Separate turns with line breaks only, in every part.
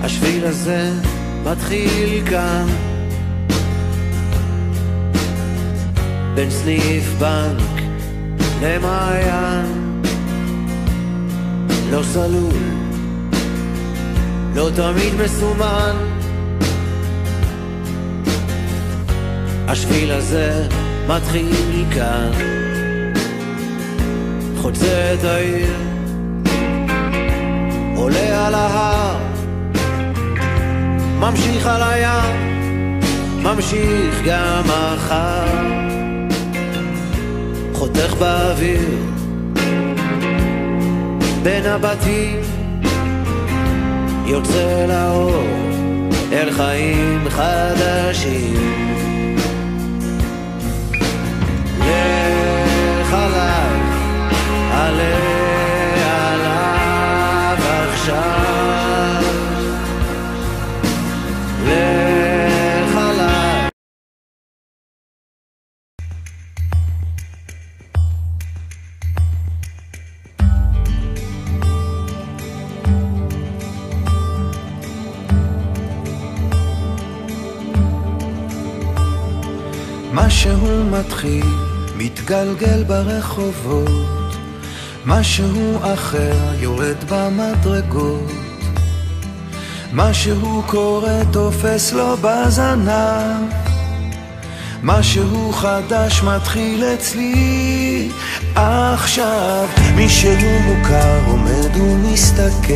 השביל הזה מתחיל כאן, בין סניף בנק למעיין, לא סלול, לא תמיד מסומן. השביל הזה מתחיל כאן, חוצה את העיר, עולה על ההר, ממשיך על הים, ממשיך גם מחר, חותך באוויר בין הבתים, יוצא לאור אל חיים חדשים. לך עליי, עלה עליו עכשיו, לך עליי.
משהו מתחיל, מתגלגל ברחובות, משהו אחר יורד במדרגות, משהו קורה תופס לו בזנב, משהו חדש מתחיל אצלי עכשיו. מישהו מוכר עומד ומסתכל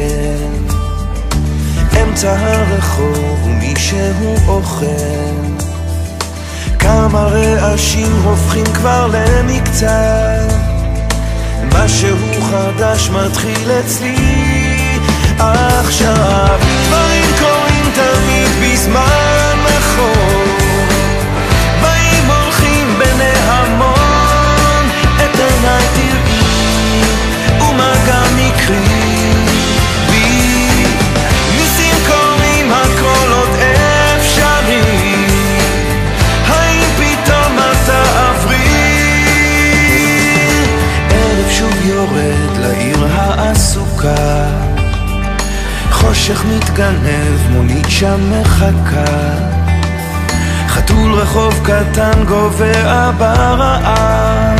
אמצע הרחוב ומישהו אוכל, כמה רעשים הופכים כבר למקצת, משהו חדש מתחיל אצלי עכשיו. דברים קורים תמיד בזמן נכון, באים הולכים בני המון, את עיניי תראי ומגע מקרי בי, ניסים קורים הכל עוד אפשרי, יורד לעיר העסוקה, חושך מתגנב, מונית שם מחכה, חתול רחוב קטן גובע ברעב,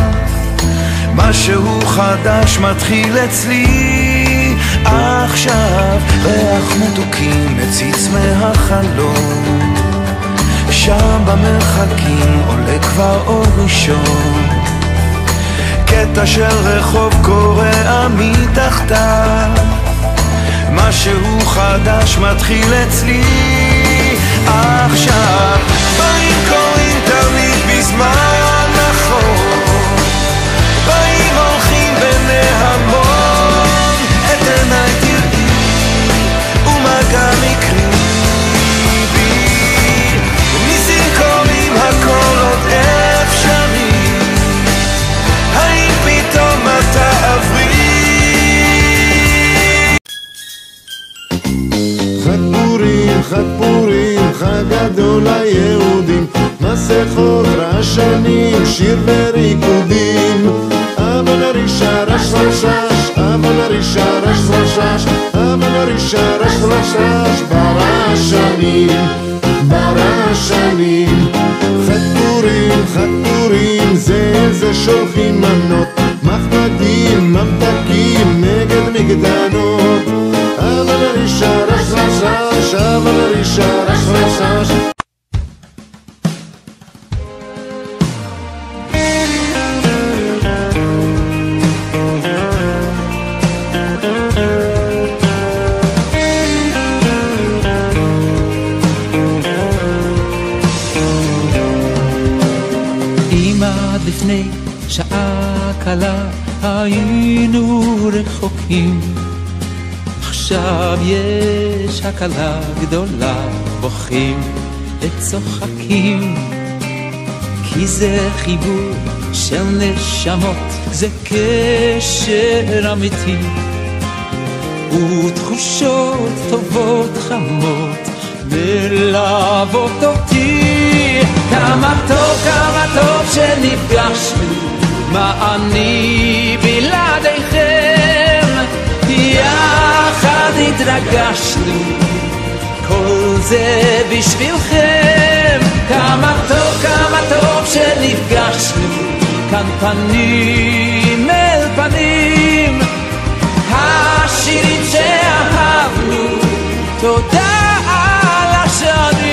משהו חדש מתחיל אצלי עכשיו. ריח מתוקים מציץ מהחלום, שם במרחקים עולה כבר אור ראשון, קטע של רחוב קורע מתחתיו, משהו חדש מתחיל אצלי עכשיו. באים קוראים תמיד בזמן נכון, באים הולכים בני המון, את עיניי תראי ומגע מקרי בי, ניסים קוראים הכל עוד אפשרי, האם פתאום אתה עברי.
חג פורים, חג פורים, חג גדול ליהודים, מסכות רעשנים, שיר וריקודים, אבל הרישה רש רשש, אבל הרישה רש רשש, אבל הרישה רש רשש, ברעשנים, ברעשנים. חג פורים, חג פורים, זה שולחים מנות, מחמדים, ממתקים, נגד מגדנות, אבל הרישה רש רשש, אבל הרישה רש רשש.
לפני שעה קלה היינו רחוקים, עכשיו יש הקלה גדולה, בוכים וצוחקים, כי זה חיבור של נשמות, זה קשר אמיתי, ותחושות טובות חמות מלוות אותי. כמה טוב שנפגשנו, מה אני בלעדיכם, יחד התרגשנו כל זה בשבילכם. כמה טוב שנפגשנו כאן פנים אל פנים, השירים שאהבנו, תודה על השנים.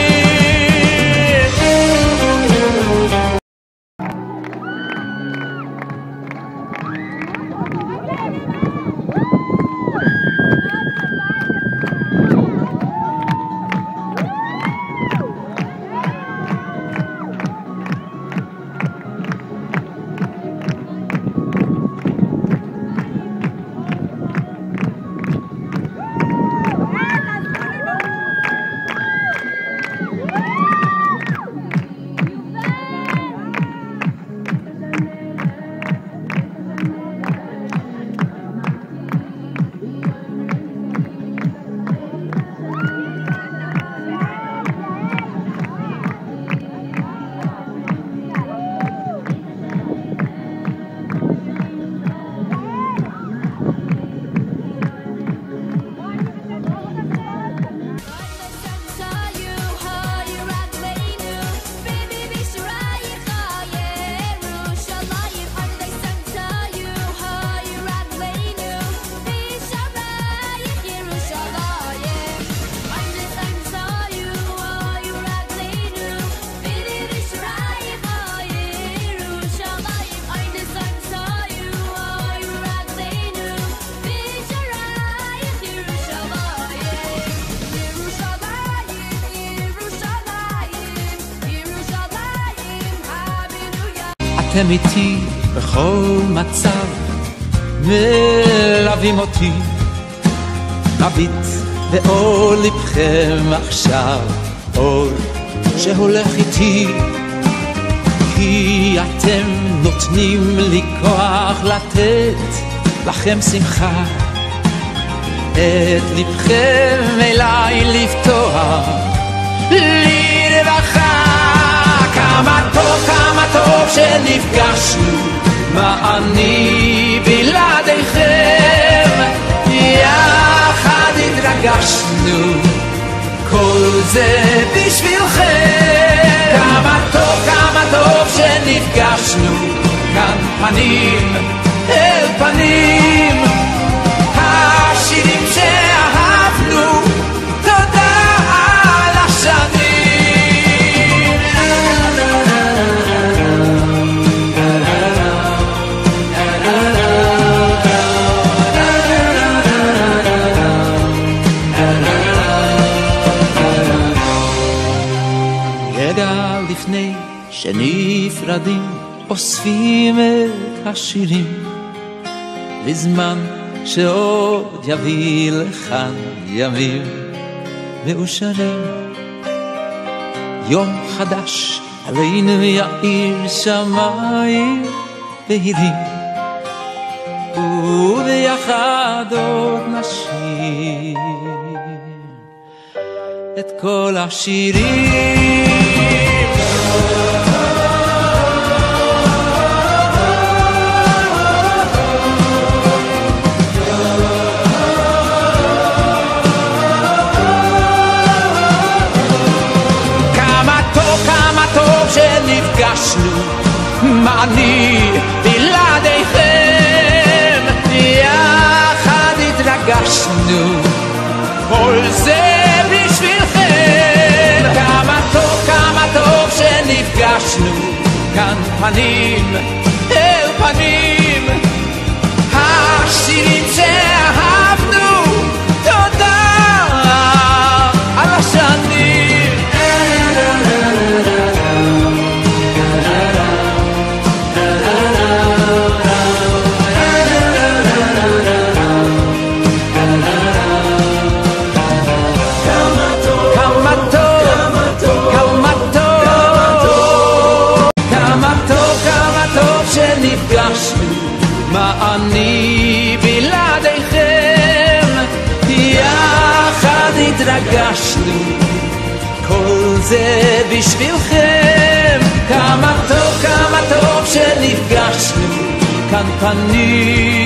אתם איתי בכל מצב, מלווים אותי, מביט באור לבכם עכשיו, אור שהולך איתי, כי אתם נותנים לי כוח לתת לכם שמחה, את לבכם אליי לפתוח לי רווחה. כמה טוב שנפגשנו, מה אני בלעדיכם, יחד התרגשנו, כל זה בשבילכם. כמה טוב שנפגשנו, כאן פנים אל פנים, השירים שאהבנו, תודה על השנים. לפני שנפרדים אוספים את השירים, בזמן שעוד יביא לכאן ימים מאושרים. יום חדש עלינו יאיר שמיים בהירים, וביחד עוד נשיר את כל השירים. כמה טוב שנפגשנו, מה אני בלעדיכם, יחד התרגשנו, כל זה בשבילכם. כמה טוב שנפגשנו, כאן פנים אל פנים, השירים שאהבנו, תודה על השנים. מה אני בלעדיכם, יחד התרגשנו, כל זה בשבילכם. כמה טוב שנפגשנו, כאן פנים